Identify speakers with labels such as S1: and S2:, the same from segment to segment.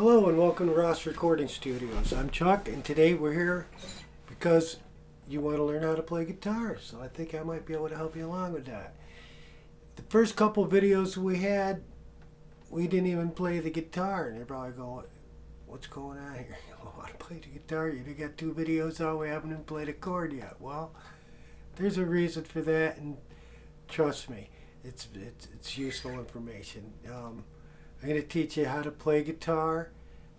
S1: Hello and welcome to Ross Recording Studios. I'm Chuck, and today we're here because you want to learn how to play guitar, so I think I might be able to help you along with that. The first couple videos we had, we didn't even play the guitar, and you're probably going, what's going on here? You don't want to play the guitar? You got two videos out, we haven't even played a chord yet. Well, there's a reason for that, and trust me, it's useful information. I'm going to teach you how to play guitar,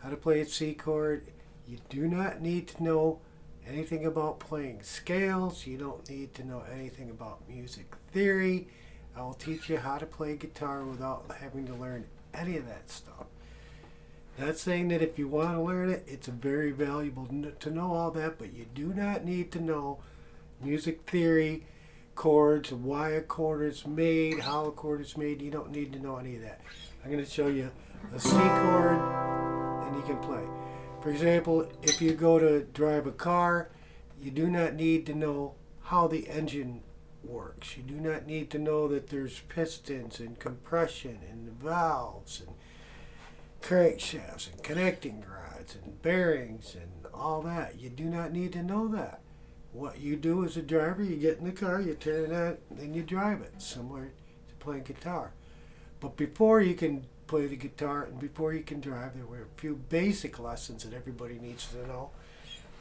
S1: how to play a C chord. You do not need to know anything about playing scales. You don't need to know anything about music theory. I will teach you how to play guitar without having to learn any of that stuff. Not saying that if you want to learn it, it's very valuable to know all that, but you do not need to know music theory, chords, why a chord is made, how a chord is made. You don't need to know any of that. I'm going to show you a C chord and you can play. For example, if you go to drive a car, you do not need to know how the engine works. You do not need to know that there's pistons and compression and valves and crankshafts and connecting rods and bearings and all that. You do not need to know that. What you do as a driver, you get in the car, you turn it on, and you drive it, similar to playing guitar. But before you can play the guitar and before you can drive, there were a few basic lessons that everybody needs to know.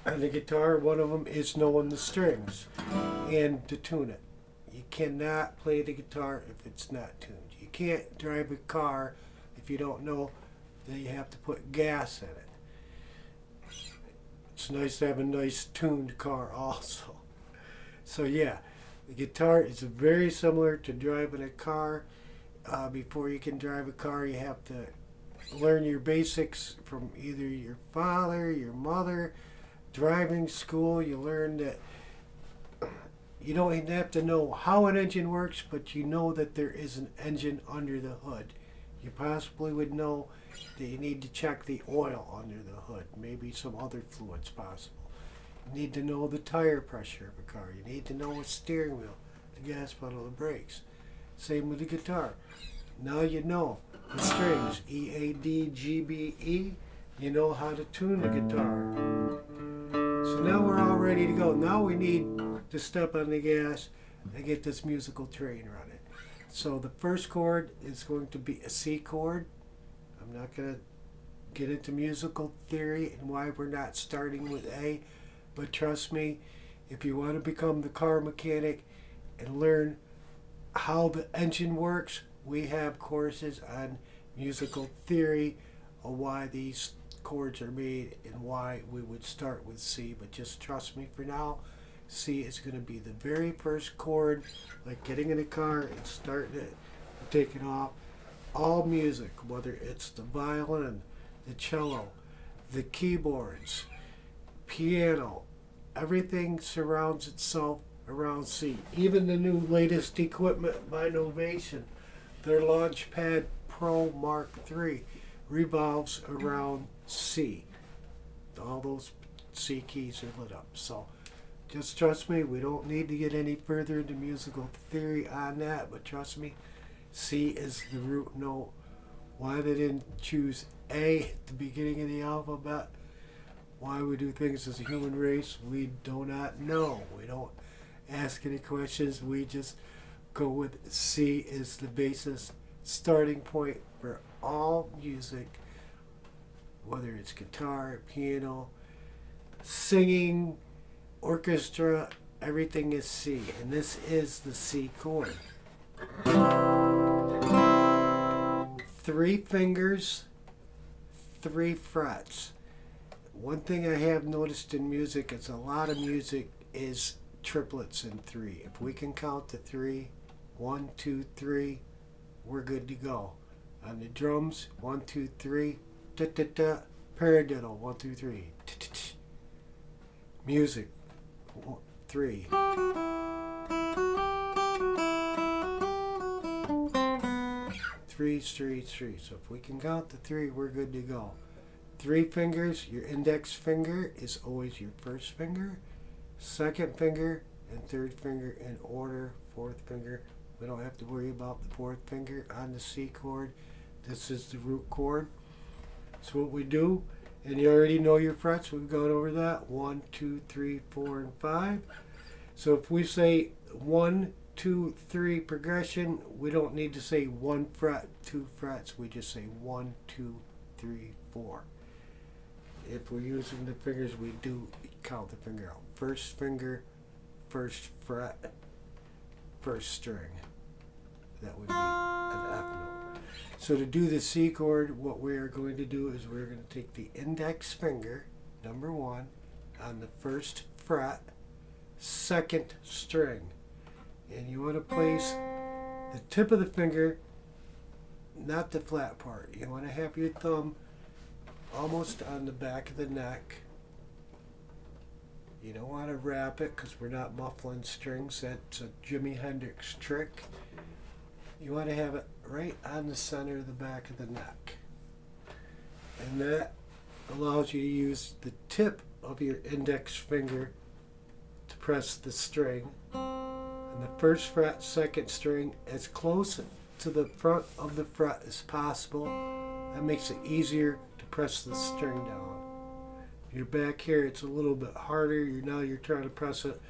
S1: On the guitar, one of them is knowing the strings and to tune it. You cannot play the guitar if it's not tuned. You can't drive a car if you don't know that you have to put gas in it. It's nice to have a nice tuned car also. So yeah, the guitar is very similar to driving a car. Before you can drive a car, you have to learn your basics from either your father, your mother. Driving school, you learn that you don't even have to know how an engine works, but you know that there is an engine under the hood. You possibly would know that you need to check the oil under the hood, maybe some other fluids possible. You need to know the tire pressure of a car. You need to know a steering wheel, the gas pedal, the brakes. Same with the guitar. Now you know the strings, E, A, D, G, B, E. You know how to tune the guitar. So now we're all ready to go. Now we need to step on the gas and get this musical train running. So the first chord is going to be a C chord. I'm not going to get into musical theory and why we're not starting with A, but trust me, if you want to become the car mechanic and learn how the engine works, we have courses on musical theory of why these chords are made and why we would start with C. But just trust me for now, C is going to be the very first chord, like getting in a car and starting it and taking off. All music, whether it's the violin, the cello, the keyboards, piano, everything surrounds itself around C. Even the new latest equipment by Novation, their Launchpad Pro Mark III, revolves around C. All those C keys are lit up. So just trust me, we don't need to get any further into musical theory on that, but trust me, C is the root note. Why they didn't choose A at the beginning of the alphabet, why we do things as a human race, we do not know. We don't ask any questions. We just go with C is the basis starting point for all music, whether it's guitar, piano, singing, orchestra, everything is C, and this is the C chord. 3 fingers, 3 frets. One thing I have noticed in music is a lot of music is triplets in 3. If we can count to 3, 1, 2, 3, we're good to go. On the drums, 1, 2, 3, da da da, paradiddle, 1, 2, 3, music, 3. 3, 3, 3. So if we can count to 3, we're good to go. 3 fingers, your index finger is always your first finger. Second finger and third finger in order, fourth finger. We don't have to worry about the fourth finger on the C chord. This is the root chord. So what we do, and you already know your frets, we've gone over that, 1, 2, 3, 4, and 5. So if we say 1, 2, 3 progression, we don't need to say 1 fret, 2 frets, we just say 1, 2, 3, 4. If we're using the fingers, we do count the finger out. First finger, first fret, first string. That would be an F note. So to do the C chord, what we are going to do is we're going to take the index finger, number 1, on the first fret, second string. And you want to place the tip of the finger, not the flat part. You want to have your thumb almost on the back of the neck. You don't want to wrap it because we're not muffling strings. That's a Jimi Hendrix trick. You want to have it right on the center of the back of the neck. And that allows you to use the tip of your index finger to press the string. And the first fret, second string, as close to the front of the fret as possible. That makes it easier to press the string down. If you're back here, it's a little bit harder. Now you're trying to press it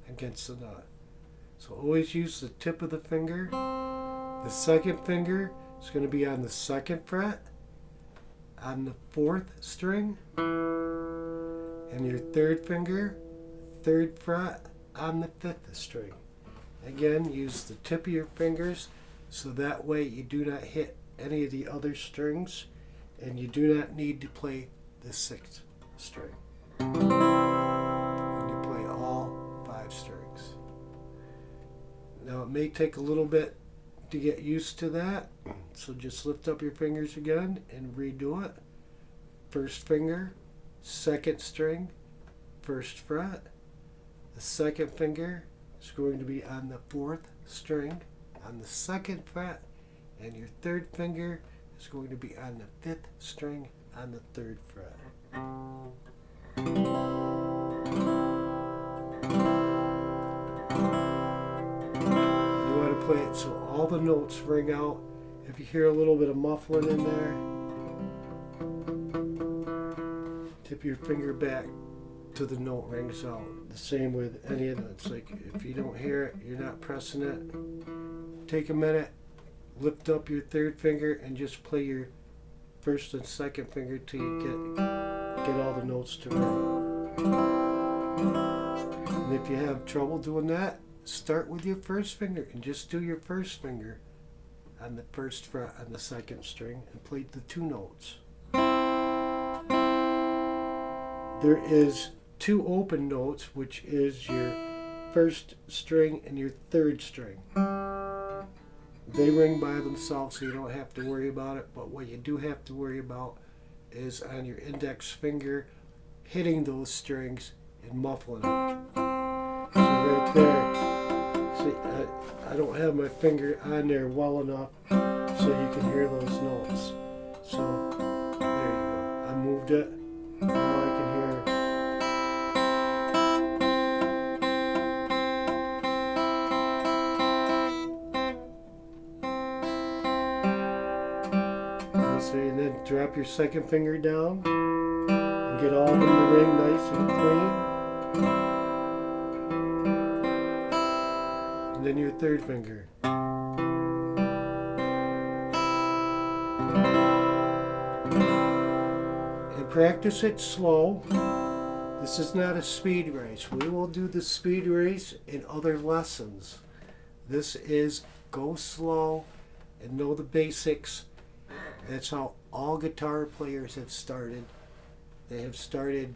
S1: against the nut. So always use the tip of the finger. The second finger is going to be on the second fret, on the fourth string. And your third finger, third fret, on the fifth string. Again, use the tip of your fingers so that way you do not hit any of the other strings, and you do not need to play the sixth string. And you play all 5 strings. Now it may take a little bit to get used to that, so just lift up your fingers again and redo it. First finger, second string, first fret. The second finger is going to be on the fourth string, on the second fret, and your third finger is going to be on the fifth string, on the third fret. You want to play it so all the notes ring out. If you hear a little bit of muffling in there, tip your finger back till the note rings out. The same with any of them. It's like if you don't hear it, you're not pressing it. Take a minute, lift up your third finger, and just play your first and second finger till you get all the notes to ring. And if you have trouble doing that, start with your first finger and just do your first finger on the first fret on the second string and play the 2 notes. There is 2 open notes, which is your first string and your third string. They ring by themselves, so you don't have to worry about it, but what you do have to worry about is on your index finger hitting those strings and muffling it. So right there, see, I don't have my finger on there well enough so you can hear those notes. So there you go. I moved it. Now I can hear. And then drop your second finger down and get all of them to ring nice and clean. And then your third finger. And practice it slow. This is not a speed race. We will do the speed race in other lessons. This is go slow and know the basics. That's how all guitar players have started. They have started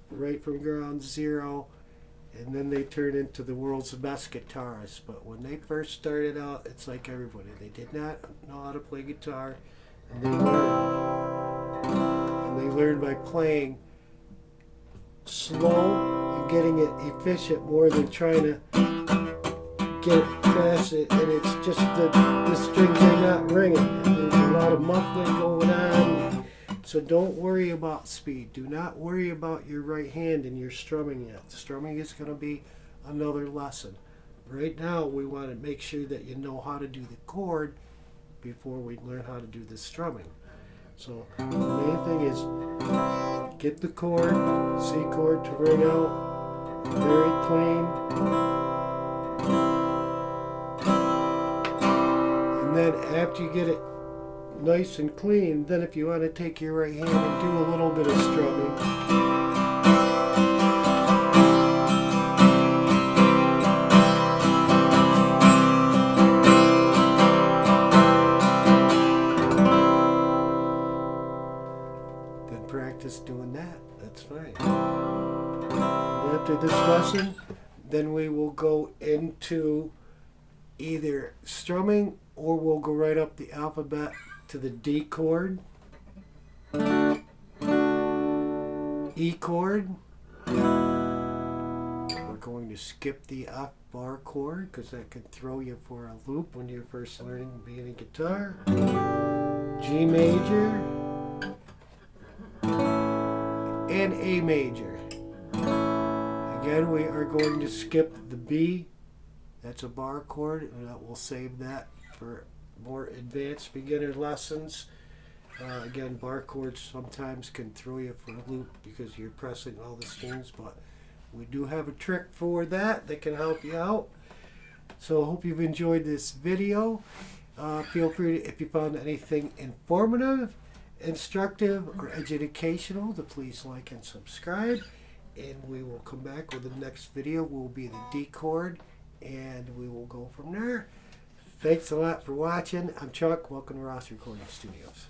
S1: right from ground zero, and then they turn into the world's best guitarists. But when they first started out, it's like everybody. They did not know how to play guitar, and they learned. And they learned by playing slow and getting it efficient more than trying to get it fast, and it's just the strings are not ringing. There's a lot of muffling going on, so don't worry about speed. Do not worry about your right hand and your strumming yet. Strumming is going to be another lesson. Right now, we want to make sure that you know how to do the chord before we learn how to do the strumming. So the main thing is get the chord, C chord, to ring out very clean. And then after you get it nice and clean, then if you want to take your right hand and do a little bit of strumming. Then practice doing that. That's fine. And after this lesson, then we will go into either strumming or we'll go right up the alphabet to the D chord, E chord. We're going to skip the F bar chord because that can throw you for a loop when you're first learning beginning guitar. G major and A major. Again, we are going to skip the B. That's a bar chord, and we'll save that for more advanced beginner lessons. Again, bar chords sometimes can throw you for a loop because you're pressing all the strings, but we do have a trick for that can help you out. So I hope you've enjoyed this video. Feel free to, if you found anything informative, instructive, or educational, to please like and subscribe. And we will come back with the next video. Will be the D chord, and we will go from there. Thanks a lot for watching. I'm Chuck. Welcome to Ross Recording Studios.